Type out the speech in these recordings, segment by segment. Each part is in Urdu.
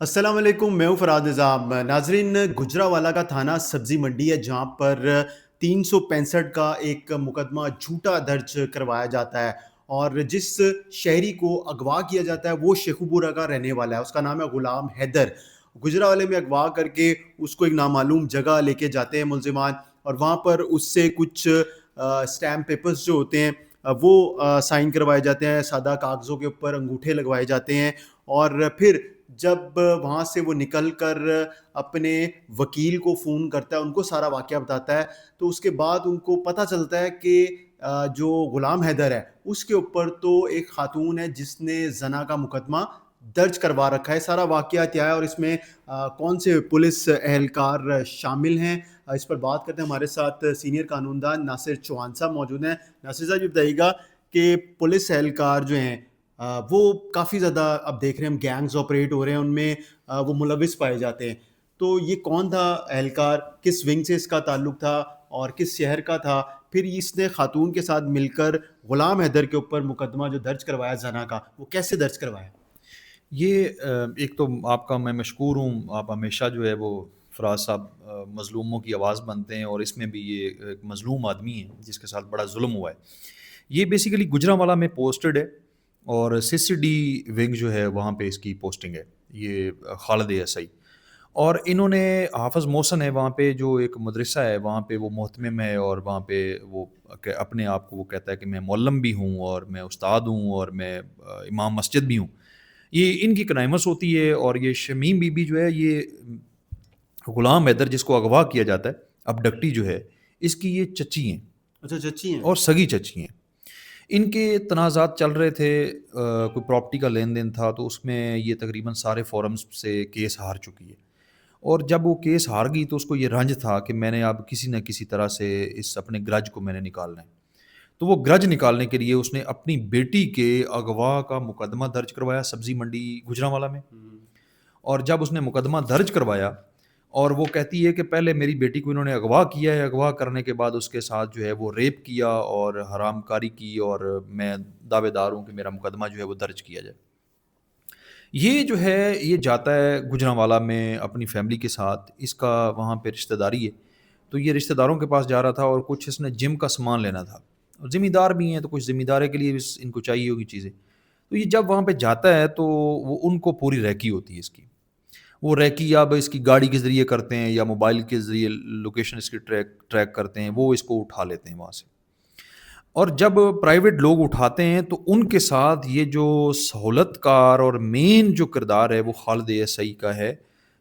السلام علیکم، میں ہوں فراد نظام۔ ناظرین، گجرانوالہ کا تھانہ سبزی منڈی ہے جہاں پر 365 کا ایک مقدمہ جھوٹا درج کروایا جاتا ہے، اور جس شہری کو اغوا کیا جاتا ہے وہ شیخو پورہ کا رہنے والا ہے۔ اس کا نام ہے غلام حیدر۔ گجرانوالے میں اغوا کر کے اس کو ایک نامعلوم جگہ لے کے جاتے ہیں ملزمان، اور وہاں پر اس سے کچھ اسٹیمپ پیپرز جو ہوتے ہیں وہ سائن کروائے جاتے ہیں، سادہ کاغذوں کے اوپر انگوٹھے لگوائے جاتے ہیں، اور پھر جب وہاں سے وہ نکل کر اپنے وکیل کو فون کرتا ہے، ان کو سارا واقعہ بتاتا ہے، تو اس کے بعد ان کو پتہ چلتا ہے کہ جو غلام حیدر ہے اس کے اوپر تو ایک خاتون ہے جس نے زنا کا مقدمہ درج کروا رکھا ہے۔ سارا واقعہ کیا ہے اور اس میں کون سے پولیس اہلکار شامل ہیں، اس پر بات کرتے ہیں۔ ہمارے ساتھ سینئر قانون دان ناصر چوہان صاحب موجود ہیں۔ ناصر صاحب یہ بتائیے گا کہ پولیس اہلکار جو ہیں وہ کافی زیادہ اب دیکھ رہے ہیں ہم گینگز آپریٹ ہو رہے ہیں، ان میں وہ ملوث پائے جاتے ہیں، تو یہ کون تھا اہلکار، کس ونگ سے اس کا تعلق تھا اور کس شہر کا تھا؟ پھر اس نے خاتون کے ساتھ مل کر غلام حیدر کے اوپر مقدمہ جو درج کروایا زنا کا، وہ کیسے درج کروایا؟ یہ ایک تو آپ کا میں مشکور ہوں، آپ ہمیشہ جو ہے وہ فراز صاحب مظلوموں کی آواز بنتے ہیں، اور اس میں بھی یہ ایک مظلوم آدمی ہے جس کے ساتھ بڑا ظلم ہوا ہے۔ یہ بیسیکلی گجرانوالہ میں پوسٹڈ ہے، اور سی سی ڈی ونگ جو ہے وہاں پہ اس کی پوسٹنگ ہے، یہ خالد ایسائی۔ اور انہوں نے حافظ محسن ہے وہاں پہ، جو ایک مدرسہ ہے وہاں پہ، وہ محتمم ہے، اور وہاں پہ وہ اپنے آپ کو وہ کہتا ہے کہ میں معلم بھی ہوں اور میں استاد ہوں اور میں امام مسجد بھی ہوں۔ یہ ان کی کنائمس ہوتی ہے، اور یہ شمیم بی بی جو ہے، یہ غلام حیدر جس کو اغوا کیا جاتا ہے، ابڈکٹی جو ہے، اس کی یہ چچی ہیں، اچھا، چچی ہیں۔ اور سگی چچی ہیں۔ ان کے تنازعات چل رہے تھے، کوئی پراپرٹی کا لین دین تھا، تو اس میں یہ تقریباً سارے فورمز سے کیس ہار چکی ہے، اور جب وہ کیس ہار گئی تو اس کو یہ رنج تھا کہ میں نے اب کسی نہ کسی طرح سے اس اپنے گرج کو میں نے نکالنا ہے۔ تو وہ گرج نکالنے کے لیے اس نے اپنی بیٹی کے اغوا کا مقدمہ درج کروایا سبزی منڈی گجرانوالہ میں۔ اور جب اس نے مقدمہ درج کروایا، اور وہ کہتی ہے کہ پہلے میری بیٹی کو انہوں نے اغوا کیا ہے، اغوا کرنے کے بعد اس کے ساتھ جو ہے وہ ریپ کیا اور حرام کاری کی، اور میں دعوے دار ہوں کہ میرا مقدمہ جو ہے وہ درج کیا جائے۔ یہ جو ہے یہ جاتا ہے گجرانوالہ میں اپنی فیملی کے ساتھ، اس کا وہاں پہ رشتہ داری ہے، تو یہ رشتہ داروں کے پاس جا رہا تھا، اور کچھ اس نے جم کا سامان لینا تھا، اور ذمہ دار بھی ہیں تو کچھ ذمہ دارے کے لیے بھی ان کو چاہیے ہوگی چیزیں۔ تو یہ جب وہاں پہ جاتا ہے تو وہ ان کو پوری ریکی ہوتی ہے اس کی، وہ ریکی اب اس کی گاڑی کے ذریعے کرتے ہیں یا موبائل کے ذریعے لوکیشن اس کی ٹریک کرتے ہیں، وہ اس کو اٹھا لیتے ہیں وہاں سے۔ اور جب پرائیویٹ لوگ اٹھاتے ہیں تو ان کے ساتھ یہ جو سہولت کار اور مین جو کردار ہے وہ خالد ایسائی کا ہے،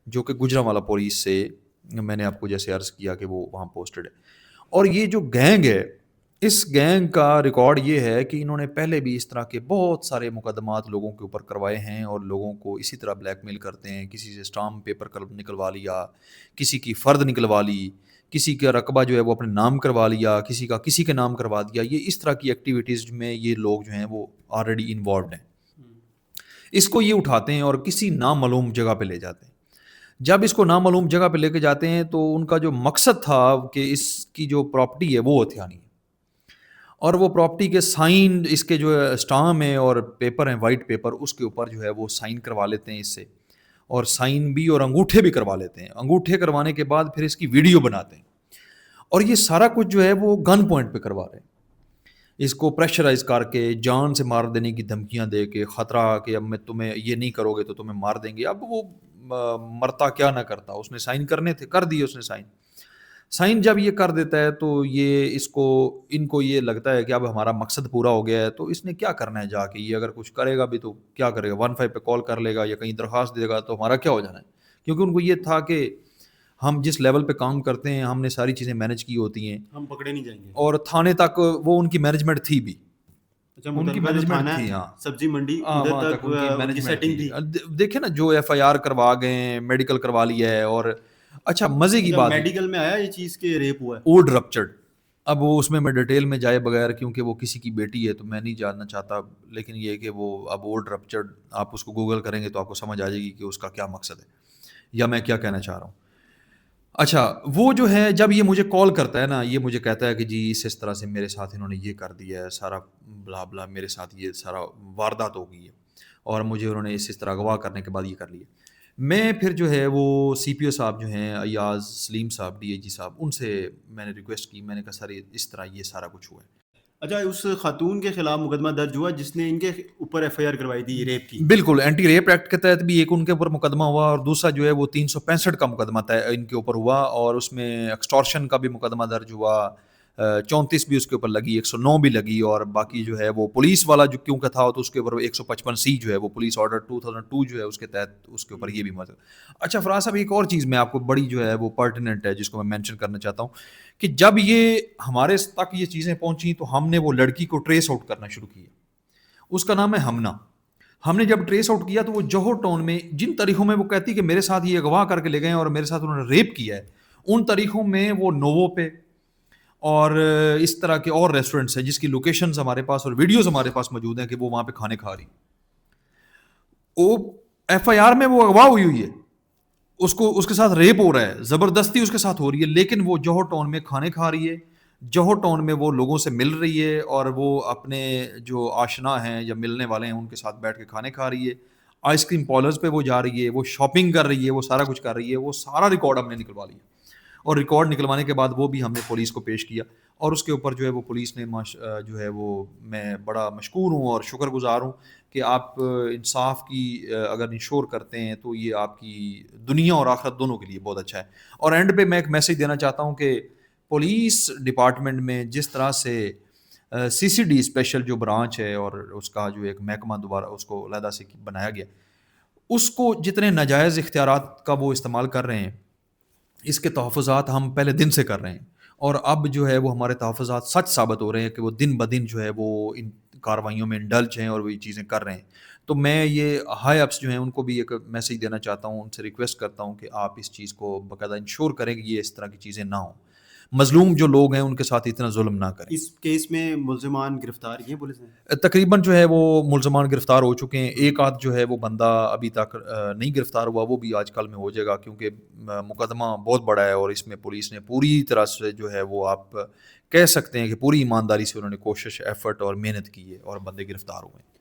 جو کہ گجرانوالہ پولیس سے میں نے آپ کو جیسے عرض کیا کہ وہ وہاں پوسٹڈ ہے۔ اور یہ جو گینگ ہے، اس گینگ کا ریکارڈ یہ ہے کہ انہوں نے پہلے بھی اس طرح کے بہت سارے مقدمات لوگوں کے اوپر کروائے ہیں، اور لوگوں کو اسی طرح بلیک میل کرتے ہیں، کسی سے اسٹامپ پیپر نکلوا لیا، کسی کی فرد نکلوا لی، کسی کا رقبہ جو ہے وہ اپنے نام کروا لیا، کسی کا کسی کے نام کروا دیا۔ یہ اس طرح کی ایکٹیویٹیز میں یہ لوگ جو ہیں وہ آلریڈی انوالوڈ ہیں۔ اس کو یہ اٹھاتے ہیں اور کسی نامعلوم جگہ پہ لے جاتے ہیں۔ جب اس کو نامعلوم جگہ پہ لے کے جاتے ہیں تو ان کا جو مقصد تھا کہ اس کی جو پراپرٹی ہے وہ ہتھیانی ہے، اور وہ پراپرٹی کے سائن، اس کے جو اسٹام ہیں اور پیپر ہیں، وائٹ پیپر، اس کے اوپر جو ہے وہ سائن کروا لیتے ہیں اس سے، اور سائن بھی اور انگوٹھے بھی کروا لیتے ہیں۔ انگوٹھے کروانے کے بعد پھر اس کی ویڈیو بناتے ہیں، اور یہ سارا کچھ جو ہے وہ گن پوائنٹ پہ کروا رہے ہیں، اس کو پریشرائز کر کے، جان سے مار دینے کی دھمکیاں دے کے، خطرہ کہ اب میں تمہیں یہ نہیں کرو گے تو تمہیں مار دیں گے۔ اب وہ مرتا کیا نہ کرتا، اس نے سائن کرنے تھے، کر دیے اس نے سائن جب یہ کر دیتا ہے تو یہ ان کو یہ لگتا ہے کہ اب ہمارا مقصد پورا ہو گیا ہے، تو اس نے کیا کرنا ہے جا کے، یہ اگر کچھ کرے گا بھی تو کیا کرے گا، 15 پہ کال کر لے گا یا کہیں درخواست دے گا تو ہمارا کیا ہو جانا ہے، کیونکہ ان کو یہ تھا کہ ہم جس لیول پہ کام کرتے ہیں ہم نے ساری چیزیں مینج کی ہوتی ہیں، ہم پکڑے نہیں جائیں گے۔ اور تھانے تک وہ ان کی مینجمنٹ تھی بھی، اچھا، ان کی متعلقہ جو مینجمنٹ تھانہ تھی، ہے ہاں سبزی منڈی، ہاں ادھر وہاں تک تک ان کی ان کی مینجمنٹ سیٹنگ تھی۔ تھی۔ دیکھیں نا، جو ایف آئی آر کروا گئے ہیں، میڈیکل کروا لیا ہے، اور اچھا مزے کی اچھا، بات ہے، میڈیکل میں آیا یہ چیز کہ ریپ ہوا ہے؟ اوڈ رپچرڈ۔ اب وہ اس میں ڈیٹیل میں جائے بغیر، کیونکہ وہ کسی کی بیٹی ہے تو میں نہیں جاننا چاہتا، لیکن یہ کہ وہ اب اوڈ رپچرڈ، آپ اس کو گوگل کریں گے تو آپ کو سمجھ آ جائے گی کہ اس کا کیا مقصد ہے یا میں کیا کہنا چاہ رہا ہوں۔ اچھا، وہ جو ہے جب یہ مجھے کال کرتا ہے نا، یہ مجھے کہتا ہے کہ جی اس طرح سے میرے ساتھ انہوں نے یہ کر دیا ہے، سارا بلا بلا میرے ساتھ یہ سارا واردات ہو گئی ہے، اور مجھے انہوں نے اس طرح اغوا کرنے کے بعد یہ کر لیا۔ میں پھر جو ہے وہ سی پی او صاحب جو ہیں ایاز سلیم صاحب ڈی آئی جی صاحب ان سے میں نے ریکویسٹ کی، میں نے کہا سر اس طرح یہ سارا کچھ ہوا ہے۔ اچھا، اس خاتون کے خلاف مقدمہ درج ہوا جس نے ان کے اوپر ایف آئی آر کروائی تھی ریپ کی؟ بالکل، اینٹی ریپ ایکٹ کے تحت بھی ایک ان کے اوپر مقدمہ ہوا اور دوسرا جو ہے وہ 365 کا مقدمہ ان کے اوپر ہوا اور اس میں ایکسٹورشن کا بھی مقدمہ درج ہوا، 34 بھی اس کے اوپر لگی، 109 بھی لگی، اور باقی جو ہے وہ پولیس والا جو کیونکہ تھا تو اس کے اوپر 155C جو ہے وہ پولیس آرڈر 2002 جو ہے اس کے تحت اس کے اوپر یہ بھی مطلب۔ اچھا فراز صاحب، ایک اور چیز میں آپ کو بڑی جو ہے وہ پرٹیننٹ ہے جس کو میں مینشن کرنا چاہتا ہوں کہ جب یہ ہمارے تک یہ چیزیں پہنچی تو ہم نے وہ لڑکی کو ٹریس آؤٹ کرنا شروع کیا، اس کا نام ہے ہمنا۔ ہم نے جب ٹریس آؤٹ کیا تو وہ جوہر ٹاؤن میں جن طریقوں میں وہ کہتی کہ میرے ساتھ یہ اغوا کر کے لے گئے اور میرے ساتھ انہوں نے ریپ کیا ہے، ان طریقوں میں وہ نوو پہ اور اس طرح کے اور ریسٹورنٹس ہیں جس کی لوکیشنز ہمارے پاس اور ویڈیوز ہمارے پاس موجود ہیں کہ وہ وہاں پہ کھانے کھا رہی، وہ ایف آئی آر میں وہ اغوا ہوئی ہے، اس کے ساتھ ریپ ہو رہا ہے، زبردستی اس کے ساتھ ہو رہی ہے، لیکن وہ جوہر ٹاؤن میں کھانے کھا رہی ہے، جوہر ٹاؤن میں وہ لوگوں سے مل رہی ہے اور وہ اپنے جو آشنا ہیں یا ملنے والے ہیں ان کے ساتھ بیٹھ کے کھانے کھا رہی ہے، آئس کریم پارلرز پہ وہ جا رہی ہے، وہ شاپنگ کر رہی ہے، وہ سارا کچھ کر رہی ہے، وہ سارا ریکارڈ ہم نے نکلوا لیا اور ریکارڈ نکلوانے کے بعد وہ بھی ہم نے پولیس کو پیش کیا اور اس کے اوپر جو ہے وہ پولیس نے جو ہے وہ، میں بڑا مشکور ہوں اور شکر گزار ہوں کہ آپ انصاف کی اگر انشور کرتے ہیں تو یہ آپ کی دنیا اور آخرت دونوں کے لیے بہت اچھا ہے۔ اور اینڈ پہ میں ایک میسیج دینا چاہتا ہوں کہ پولیس ڈپارٹمنٹ میں جس طرح سے سی سی ڈی اسپیشل جو برانچ ہے اور اس کا جو ایک محکمہ دوبارہ اس کو علیحدہ سے بنایا گیا، اس کو جتنے ناجائز اختیارات کا وہ استعمال کر رہے ہیں، اس کے تحفظات ہم پہلے دن سے کر رہے ہیں اور اب جو ہے وہ ہمارے تحفظات سچ ثابت ہو رہے ہیں کہ وہ دن بدن جو ہے وہ ان کاروائیوں میں انڈلج ہیں اور وہ یہ چیزیں کر رہے ہیں۔ تو میں یہ ہائی اپس جو ہیں ان کو بھی ایک میسیج دینا چاہتا ہوں، ان سے ریکویسٹ کرتا ہوں کہ آپ اس چیز کو باقاعدہ انشور کریں کہ یہ اس طرح کی چیزیں نہ ہوں، مظلوم جو لوگ ہیں ان کے ساتھ اتنا ظلم نہ کریں۔ اس کیس میں ملزمان گرفتار کیے پولیس نے؟ تقریباً جو ہے وہ ملزمان گرفتار ہو چکے ہیں، ایک آدھ جو ہے وہ بندہ ابھی تک نہیں گرفتار ہوا، وہ بھی آج کل میں ہو جائے گا کیونکہ مقدمہ بہت بڑا ہے اور اس میں پولیس نے پوری طرح سے جو ہے وہ آپ کہہ سکتے ہیں کہ پوری ایمانداری سے انہوں نے کوشش، ایفرٹ اور محنت کی ہے اور بندے گرفتار ہوئے ہیں۔